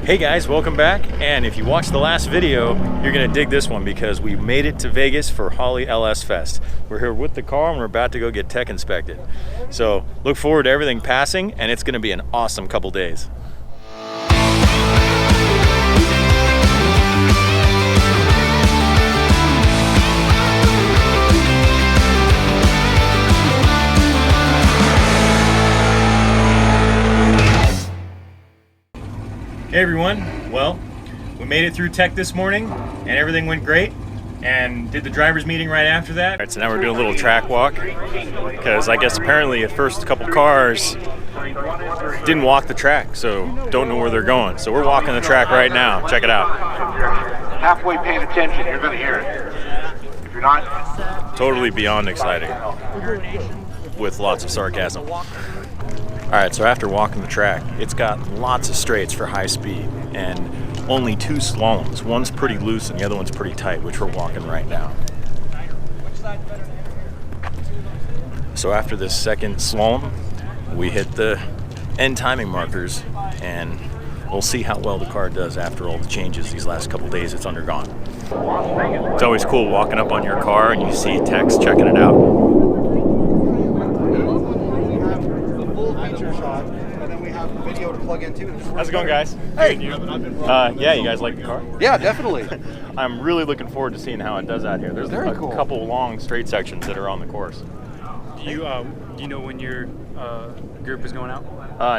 Hey guys, welcome back. And if you watched the last video, you're gonna dig this one because we made it to Vegas for Holley LS Fest. We're here with the car and we're about to go get tech inspected. So look forward to everything passing, and it's gonna be an awesome couple days. Hey everyone, well, we made it through tech this morning and everything went great, and did the driver's meeting right after that. All right, so now we're doing a little track walk because I guess apparently the first couple cars didn't walk the track, so don't know where they're going. So we're walking the track right now. Check it out. Halfway paying attention, you're going to hear it. If you're not, totally beyond exciting with lots of sarcasm. All right, so after walking the track, it's got lots of straights for high speed and only two slaloms. One's pretty loose and the other one's pretty tight, which we're walking right now. So after this second slalom, we hit the end timing markers, and we'll see how well the car does after all the changes these last couple days it's undergone. It's always cool walking up on your car and you see techs checking it out. Video to plug into. How's it going, guys? Hey, you? Yeah, you guys like the car? Yeah, definitely. I'm really looking forward to seeing how it does out here. There's Very a cool. couple long straight sections that are on the course. Do you know when your group is going out?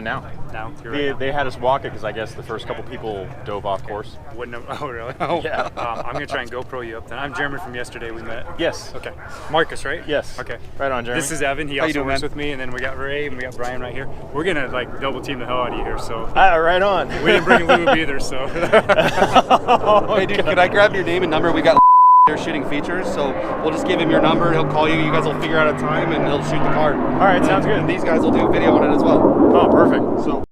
Now. Now? You're right now? They had us walk it because I guess the first couple people dove off course. Wouldn't have, oh, really? Yeah. I'm going to try and GoPro you up then. I'm Jeremy from yesterday we met. Yes. Okay. Marcus, right? Yes. Okay. Right on, Jeremy. This is Evan. He How you also doing, works man? with me, and then we got Ray and we got Brian right here. We're going to like double team the hell out of you here, so. Right on. We didn't bring lube either, so. Hey, dude, could I grab your name and number? We got there shooting features, so we'll just give him your number. He'll call you. You guys will figure out a time, and he'll shoot the card. All right, sounds good. And these guys will do video on it as well. Oh, perfect. So.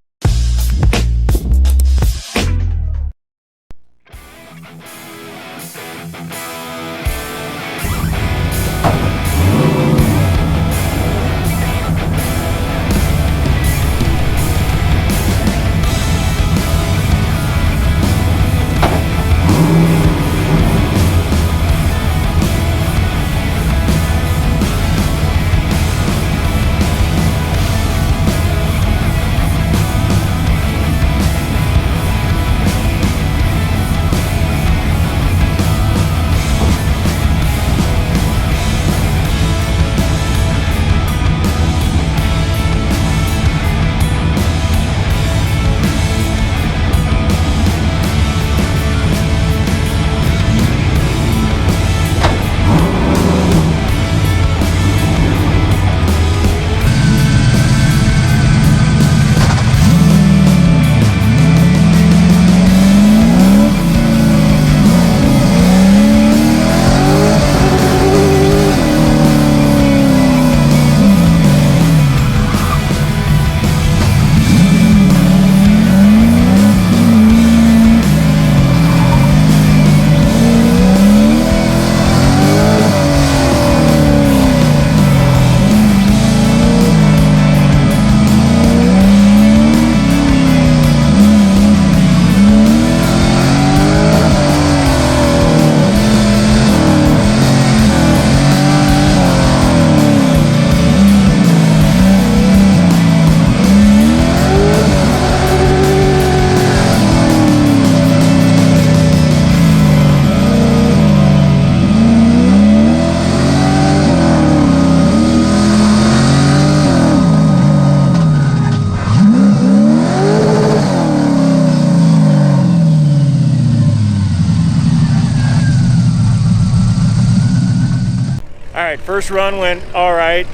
First run went all right.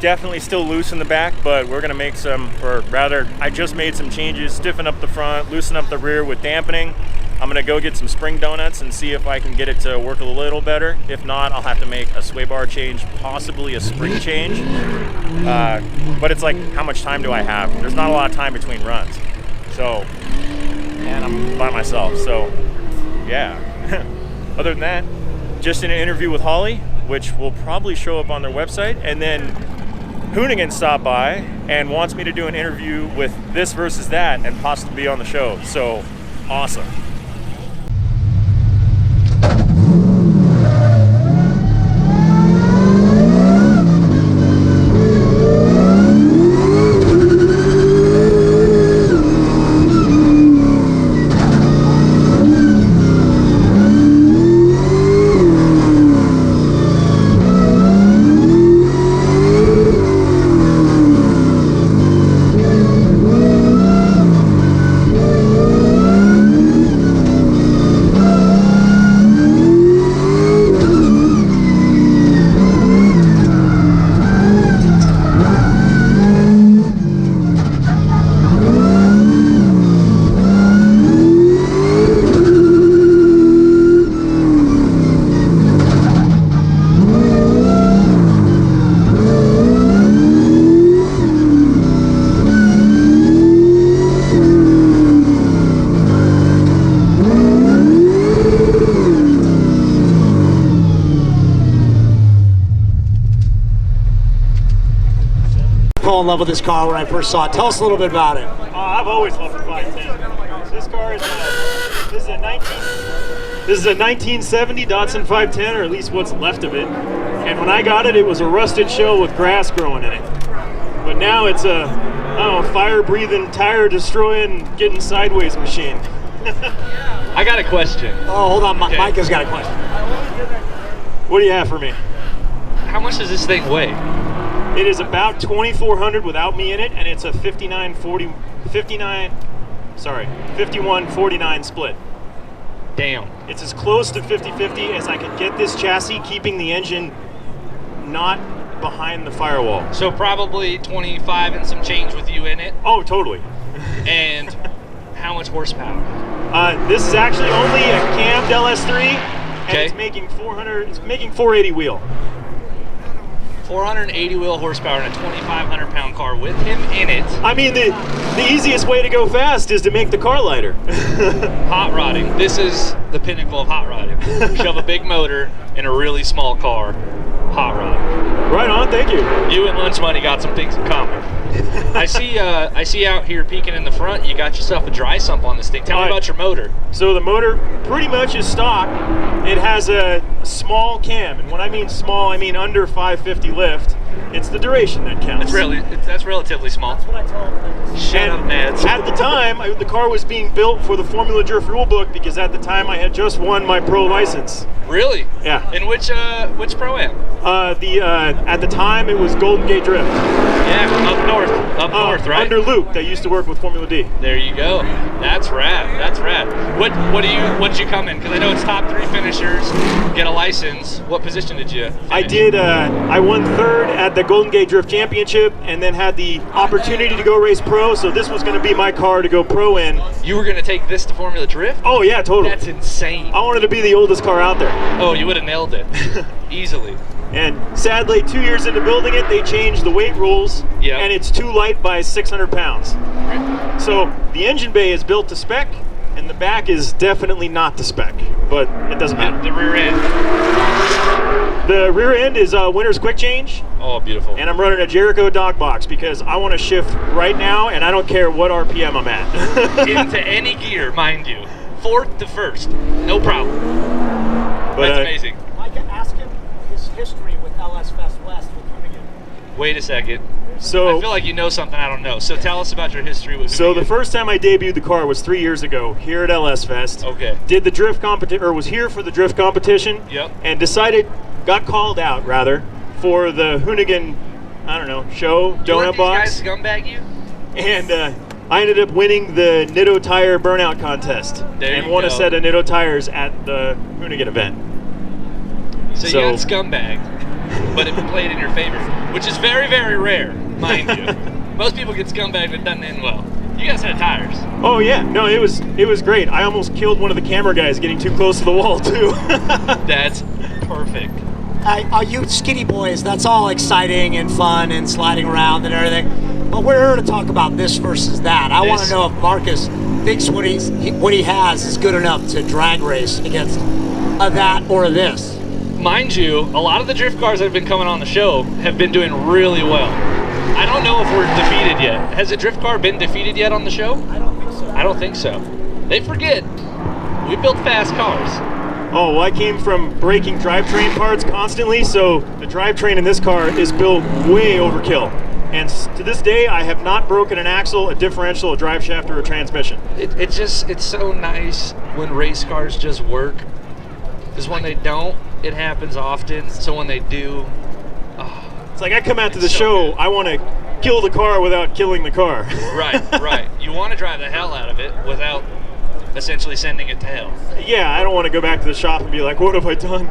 Definitely still loose in the back, but we're gonna make some, or rather, I just made some changes, stiffen up the front, loosen up the rear with dampening. I'm gonna go get some spring donuts and see if I can get it to work a little better. If not, I'll have to make a sway bar change, possibly a spring change. But it's like, how much time do I have? There's not a lot of time between runs. So, and I'm by myself, so yeah. Other than that, just in an interview with Holley, which will probably show up on their website, and then Hoonigan stopped by and wants me to do an interview with this versus that and possibly be on the show. So awesome. Fell in love with this car when I first saw it. Tell us a little bit about it. I've always loved the 510. This car is this is a 1970 Datsun 510, or at least what's left of it. And when I got it, it was a rusted shell with grass growing in it. But now it's a, I don't know, fire-breathing, tire-destroying, getting sideways machine. I got a question. Oh, hold on. Okay. Mike has got a question. What do you have for me? How much does this thing weigh? It is about 2,400 without me in it, and it's a 51-49 split. Damn. It's as close to 50-50 as I could get this chassis, keeping the engine not behind the firewall. So probably 25 and some change with you in it. Oh, totally. And how much horsepower? This is actually only a cammed LS3, and Okay. it's making 400. It's making 480 wheel. 480 wheel horsepower in a 2,500 pound car with him in it. I mean, the easiest way to go fast is to make the car lighter. Hot rodding. This is the pinnacle of hot rodding. Shove a big motor in a really small car. Hot rod. Right on, thank you. You and Lunch Money got some things in common. I see out here peeking in the front, you got yourself a dry sump on this thing. Tell me about your motor. So the motor pretty much is stock. It has a small cam, and when I mean small, I mean under 550 lift. It's the duration that counts. That's relatively small. That's what I told him. Shut up, Nads. At the time, the car was being built for the Formula Drift rulebook because at the time I had just won my pro license. Really? Yeah. In which pro-am? At the time it was Golden Gate Drift. Yeah, up north, right? Under Luke, that used to work with Formula D. There you go. That's rad. That's rad. What did you come in? Because I know it's top 3 finishers. Get a license. What position did you finish? I did. I won 3rd at the Golden Gate Drift Championship, and then had the opportunity to go race pro. So this was going to be my car to go pro in. You were going to take this to Formula Drift? Oh yeah, totally. That's insane. I wanted to be the oldest car out there. Oh, you would have nailed it easily. And sadly, 2 years into building it, they changed the weight rules, Yep. and it's too light by 600 pounds. So the engine bay is built to spec, and the back is definitely not to spec, but it doesn't matter. The rear end. The rear end is Winter's Quick Change, Oh, beautiful. and I'm running a Jericho dog box because I want to shift right now, and I don't care what RPM I'm at. Into any gear, mind you. 4th to 1st. No problem. But, That's amazing. Mike, ask him his history with LS Fest West with Hoonigan. Wait a second. So I feel like you know something I don't know. So tell us about your history with So Hoonigan. the first time I debuted the car was 3 years ago here at LS Fest. Okay. Did the drift competition, or was here for the drift competition. Yep. And got called out rather, for the Hoonigan, I don't know, show, You let donut these box. guys scumbag you? And I ended up winning the Nitto Tire Burnout Contest. There and you won go. a set of Nitto tires at the Hoonigan event. So you got scumbagged, but it played in your favor, which is very, very rare, mind you. Most people get scumbagged and it doesn't end well. You guys had tires. Oh yeah, no, it was great. I almost killed one of the camera guys getting too close to the wall too. That's perfect. You skinny boys, that's all exciting and fun and sliding around and everything. But we're here to talk about this versus that. I want to know if Marcus thinks what he has is good enough to drag race against a that or a this. Mind you, a lot of the drift cars that have been coming on the show have been doing really well. I don't know if we're defeated yet. Has a drift car been defeated yet on the show? I don't think so. I don't think so. They forget we build fast cars. Oh, well, I came from breaking drivetrain parts constantly, so the drivetrain in this car is built way overkill. And to this day, I have not broken an axle, a differential, a drive shaft, or a transmission. It's so nice when race cars just work. Because when they don't, it happens often. So when they do, it's like I come out to the so show, good. I want to kill the car without killing the car. Right. You want to drive the hell out of it without essentially sending it to hell. Yeah, I don't want to go back to the shop and be like, what have I done?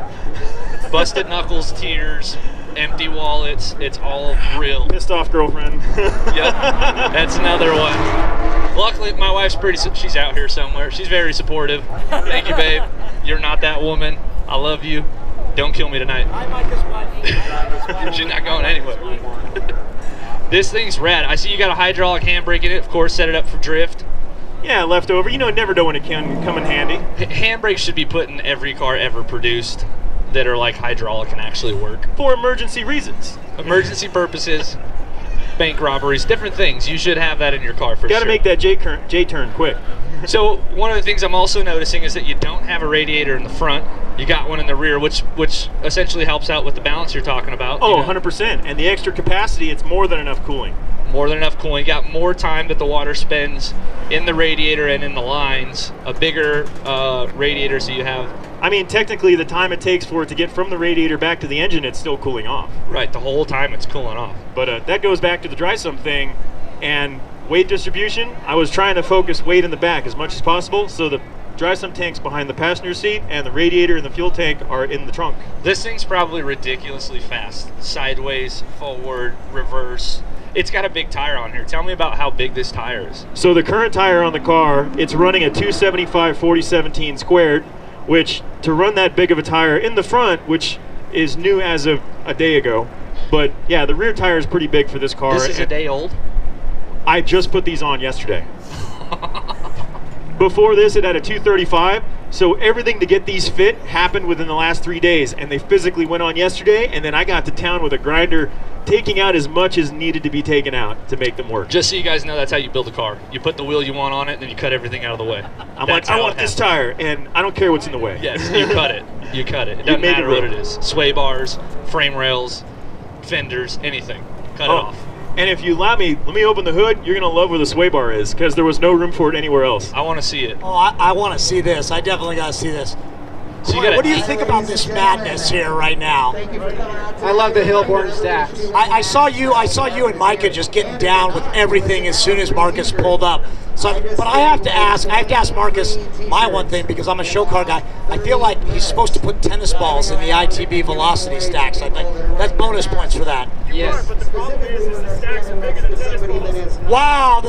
Busted knuckles, tears, empty wallets, it's all real. Pissed off girlfriend. Yep, that's another one. Luckily, my wife's she's out here somewhere. She's very supportive. Thank you, babe. You're not that woman. I love you. Don't kill me tonight. She's not going anywhere. This thing's rad. I see you got a hydraulic handbrake in it. Of course, set it up for drift. Yeah, leftover. You never know when it can come in handy. Handbrakes should be put in every car ever produced that are like hydraulic and actually work. For emergency reasons. Emergency purposes, bank robberies, different things. You should have that in your car for sure. Got to make that J-turn quick. So one of the things I'm also noticing is that you don't have a radiator in the front. You got one in the rear, which essentially helps out with the balance you're talking about. Oh, 100%. And the extra capacity, it's more than enough cooling. More than enough cooling. You got more time that the water spends in the radiator and in the lines. A bigger radiator, so you have... I mean, technically, the time it takes for it to get from the radiator back to the engine, it's still cooling off. Right, the whole time it's cooling off. But that goes back to the dry sump thing. And weight distribution, I was trying to focus weight in the back as much as possible, so the dry sump tank's behind the passenger seat, and the radiator and the fuel tank are in the trunk. This thing's probably ridiculously fast. Sideways, forward, reverse. It's got a big tire on here. Tell me about how big this tire is. So the current tire on the car, it's running a 275 4017 squared, which to run that big of a tire in the front, which is new as of a day ago. But yeah, the rear tire is pretty big for this car. This is a day old? I just put these on yesterday. Before this, it had a 235, so everything to get these fit happened within the last 3 days, and they physically went on yesterday, and then I got to town with a grinder taking out as much as needed to be taken out to make them work. Just so you guys know, that's how you build a car. You put the wheel you want on it, and then you cut everything out of the way. I'm like, I want this tire, and I don't care what's in the way. Yes, you cut it. You cut it. It doesn't matter what it is. Sway bars, frame rails, fenders, anything. Cut it off. And if you allow me, let me open the hood. You're going to love where the sway bar is, because there was no room for it anywhere else. I want to see it. Oh, I want to see this. I definitely got to see this. So What do you think about this madness here right now? I love the Hillborn stacks. I saw you and Micah just getting down with everything as soon as Marcus pulled up. So, but I have to ask Marcus my one thing, because I'm a show car guy. I feel like he's supposed to put tennis balls in the ITB velocity stacks. I think that's bonus points for that. Yes. But the problem is the stacks are bigger than tennis balls. Wow,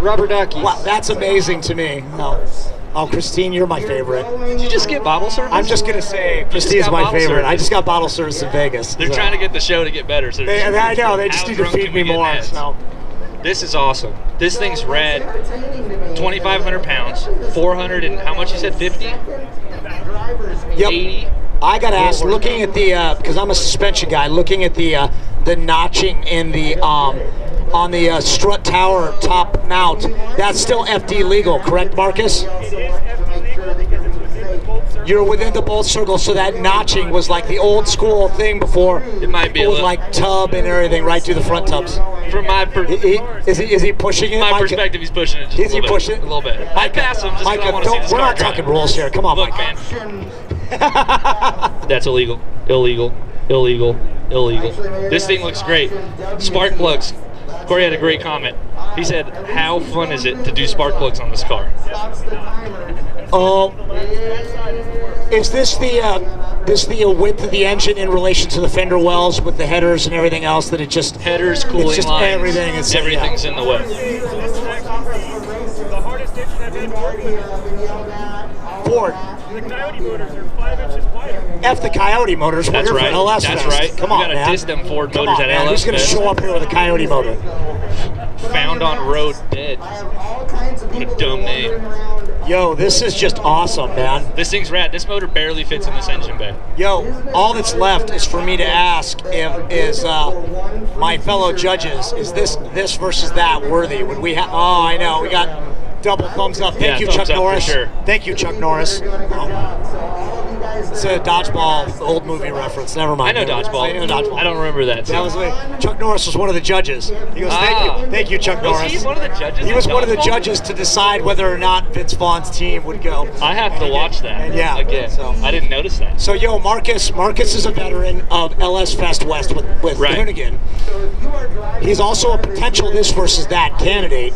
Rubber duckies. wow, that's amazing to me. Oh, Christine, you're my favorite. Did you just get bottle service? I'm just gonna say Christine's got my bottle favorite. service. I just got bottle service in Vegas. They're so. trying to get the show to get better. So I know, they just need to feed me more. So. This is awesome. This thing's rad. 2,500 pounds. 400 and how much you said? 50? Yep. 80? I gotta ask, looking at the, because I'm a suspension guy, looking at the notching in the on the strut tower top mount, that's still FD legal, correct, Marcus? You're within the bolt circle, so that notching was like the old school thing before. It might be a with little. like tub and everything right through the front tubs. From my Is he pushing it? my Micah? perspective, he's pushing it just Is a he little bit. pushing it? A little bit. I pass him just because I Micah, want to see this we're car not drive. talking rules here. Come on, Look, Micah. man. That's illegal. Illegal. Illegal. Illegal. This thing looks great. Spark plugs. Corey had a great comment. He said, how fun is it to do spark plugs on this car? Is this the width of the engine in relation to the fender wells with the headers and everything else that it just Headers, cooling it's just lines, everything is everything's in the way. The hardest engine I've had working. Ford. The Coyote motors are 5 inches wider. F the Coyote motors. We're That's here for right. LS That's Fest. right. Come We on, gotta man. diss them Ford Come motors on, at man. LS Who's gonna Fest. show up here with a Coyote motor? Found on road dead. What a dumb name. Yo, this is just awesome, man. This thing's rad. This motor barely fits in this engine bay. Yo, all that's left is for me to ask is my fellow judges, is this versus that worthy? Would we have? Oh, I know. We got Double thumbs up. Thank you, thumbs Chuck up for Norris. sure. Thank you, Chuck Norris. It's a dodgeball, the old movie reference. Never mind. I know dodgeball. I know dodgeball. I don't remember that. That was Chuck Norris was one of the judges. He goes, thank you, Chuck Was Norris. he one of the judges? He was in one of the dodgeball? judges to decide whether or not Vince Vaughn's team would go. I have to watch that. And yeah, again. so- I didn't notice that. So Marcus is a veteran of LS Fest West with Right. Hoonigan. He's also a potential this versus that candidate.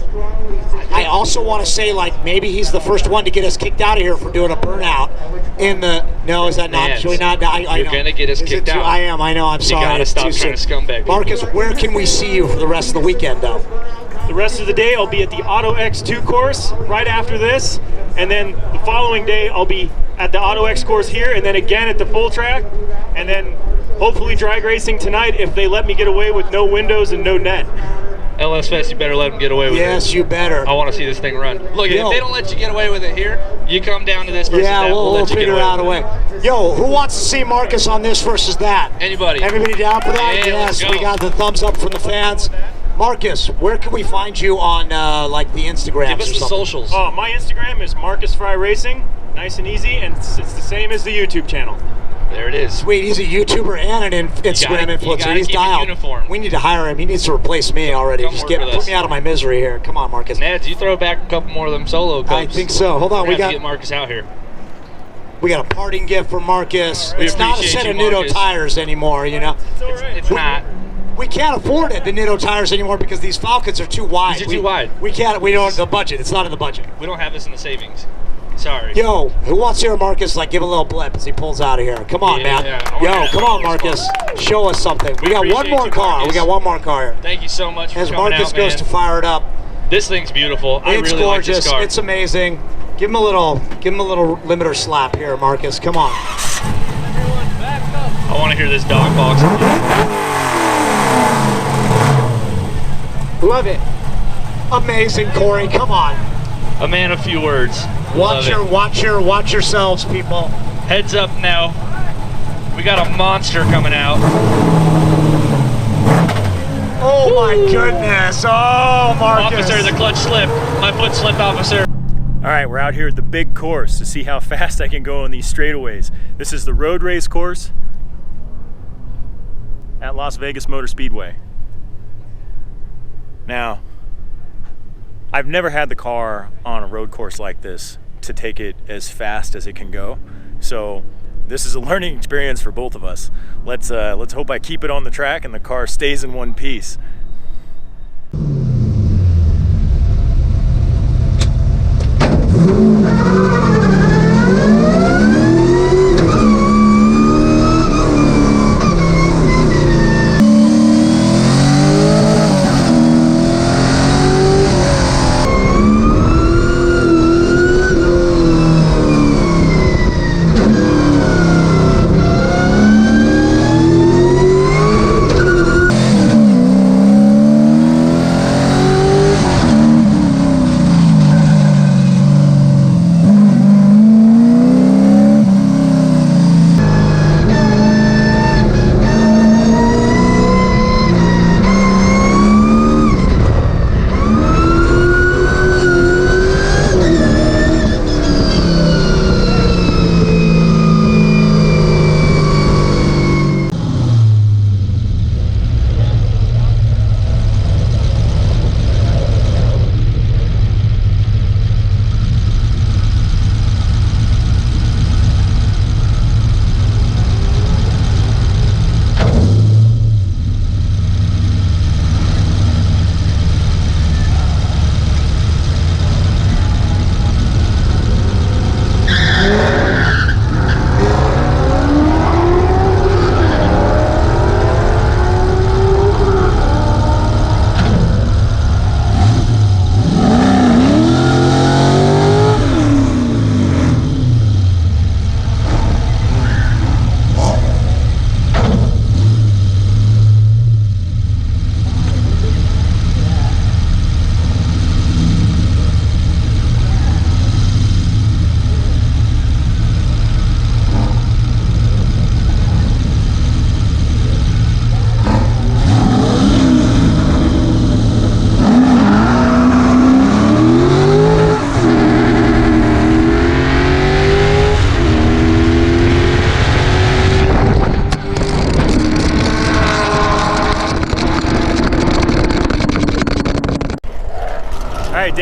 I also want to say, like, maybe he's the first one to get us kicked out of here for doing a burnout in the. No, is that not? Man, Should we not? I you're know. gonna get us Is it kicked too- out. I am. I know. I'm sorry. You gotta It's stop too trying to soon. scumbag. Marcus, where can we see you for the rest of the weekend, though? The rest of the day, I'll be at the Auto X2 course right after this, and then the following day, I'll be at the Auto X course here, and then again at the full track, and then hopefully drag racing tonight if they let me get away with no windows and no net. LS Fest, you better let them get away with it. Yes, you better. I want to see this thing run. Look, Yo. if they don't let you get away with it here, you come down to this versus Yeah, that. we'll let you get figure away out a with way. it. Yo, who wants to see Marcus on this versus that? Anybody? Everybody down for that? Yeah, let's Yes, go. we got the thumbs up from the fans. Marcus, where can we find you on like the Instagrams Give us or the something? socials. Oh, my Instagram is Marcus Fry Racing, nice and easy, and it's the same as the YouTube channel. There it is. Sweet, he's a YouTuber and an Instagram you influencer. gotta He's keep it dialed. uniform. We need to hire him. He needs to replace me already. Come Just work with put us. me out of my misery here. Come on, Marcus. Neds, you throw back a couple more of them solo cups. I think so. Hold on, We're we gonna have got to get Marcus out here. a parting gift for Marcus. We It's not a appreciate set you, of Nitto Marcus. tires anymore, you know. It's not. We can't afford it, the Nitto tires anymore, because these Falcons are too wide. These are too wide. We can't. We don't have the budget. It's not in the budget. We don't have this in the savings. Sorry. Yo, who wants to hear Marcus like give a little blip as he pulls out of here? Come on, Yeah, man. I wanna Yo, have come that. on, Marcus. Show us something. We got one appreciate more you, car. Marcus. We got one more car here. Thank you so much for As coming Marcus out, goes man. to fire it up, This thing's beautiful. I it's really gorgeous. like this car. It's amazing. Give him a little limiter slap here, Marcus. Come on. I want to hear this dog box. Love it. Amazing, Corey. Come on. A man of few words. Watch Love it. watch yourselves, people. Heads up now. We got a monster coming out. Oh my goodness. Oh, Marcus. Officer, the clutch slipped. My foot slipped, officer. All right, we're out here at the big course to see how fast I can go on these straightaways. This is the road race course at Las Vegas Motor Speedway. Now, I've never had the car on a road course like this to take it as fast as it can go. So this is a learning experience for both of us. Let's hope I keep it on the track and the car stays in one piece.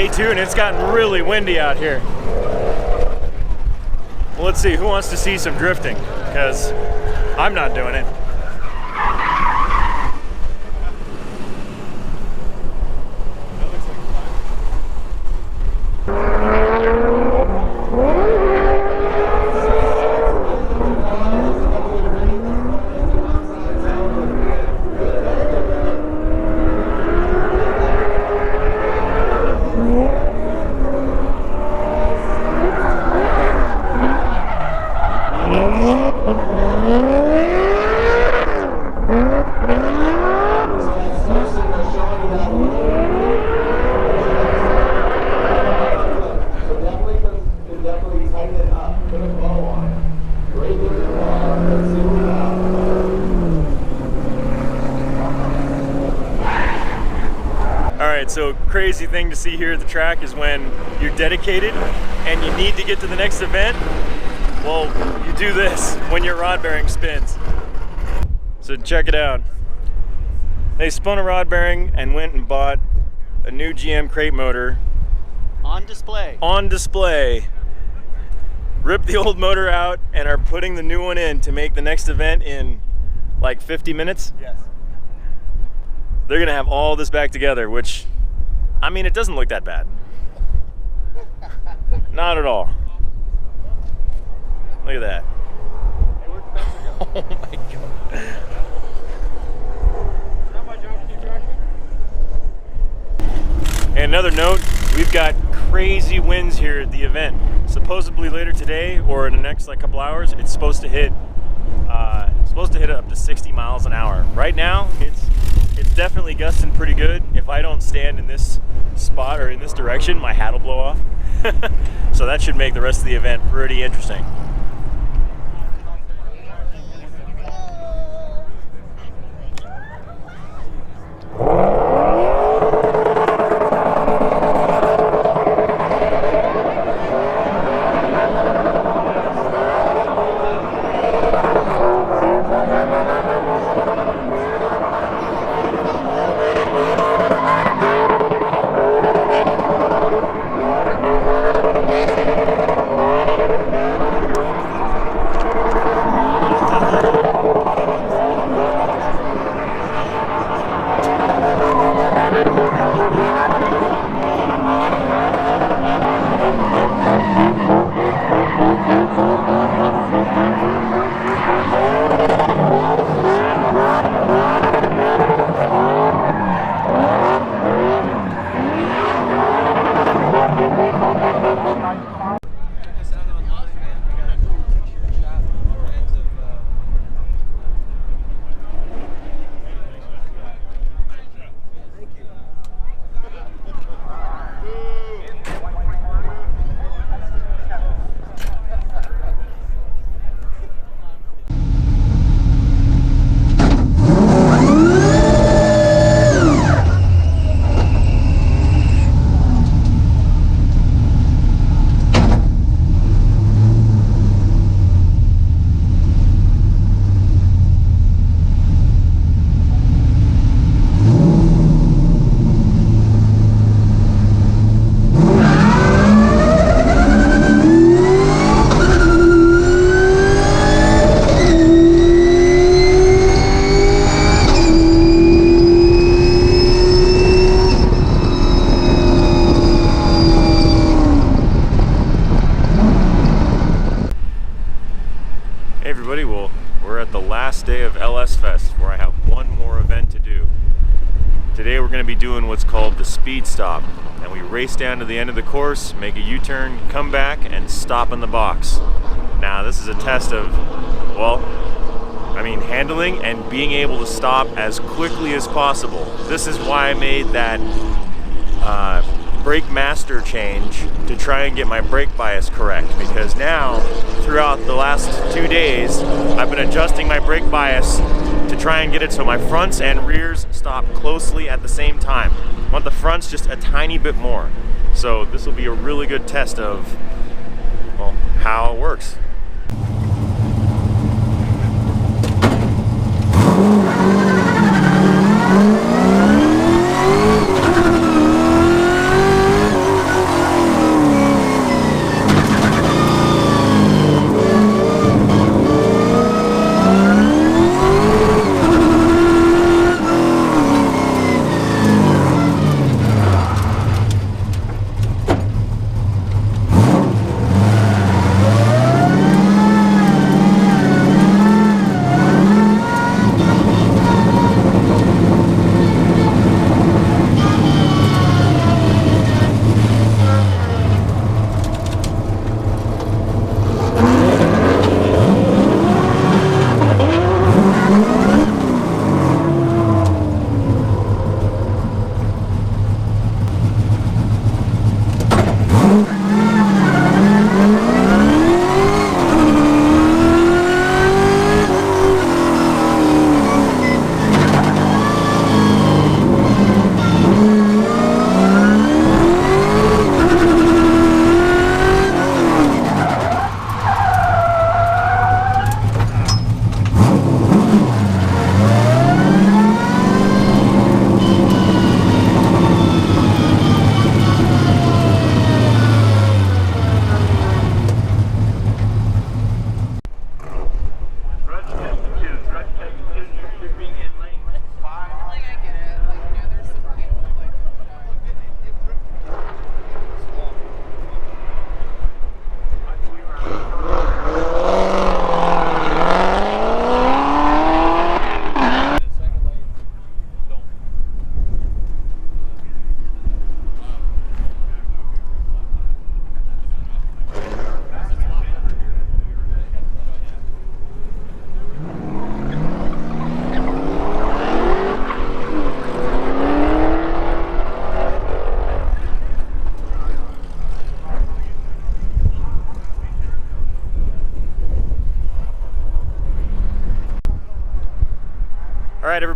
Day 2 and it's gotten really windy out here. Well, let's see, who wants to see some drifting? Because I'm not doing it. So crazy thing to see here at the track is when you're dedicated and you need to get to the next event, well, you do this when your rod bearing spins. So check it out. They spun a rod bearing and went and bought a new GM crate motor. On display. On display. Ripped the old motor out and are putting the new one in to make the next event in like 50 minutes. Yes. They're gonna have all this back together, which, I mean, it doesn't look that bad. Not at all. Look at that. Oh my God. And another note, we've got crazy winds here at the event. Supposedly later today or in the next like couple hours, it's supposed to hit up to 60 miles an hour. Right now, it's definitely gusting pretty good. If I don't stand in this spot or in this direction, my hat will blow off. So that should make the rest of the event pretty interesting. Day of LS Fest, where I have one more event to do. Today we're going to be doing what's called the speed stop, and we race down to the end of the course, make a U-turn, come back, and stop in the box. Now this is a test of, well, I mean, handling and being able to stop as quickly as possible. This is why I made that brake master change to try and get my brake bias correct, because now throughout the last 2 days I've been adjusting my brake bias to try and get it so my fronts and rears stop closely at the same time. I want the fronts just a tiny bit more. So this will be a really good test of, well, how it works.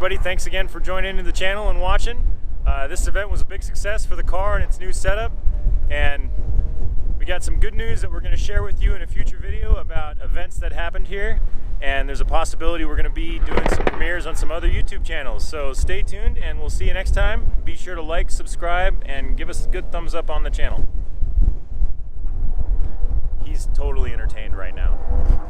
everybody, thanks again for joining into the channel and watching. This event was a big success for the car and its new setup, and we got some good news that we're going to share with you in a future video about events that happened here, and there's a possibility we're going to be doing some premieres on some other YouTube channels. So stay tuned and we'll see you next time. Be sure to like, subscribe, and give us a good thumbs up on the channel. He's totally entertained right now.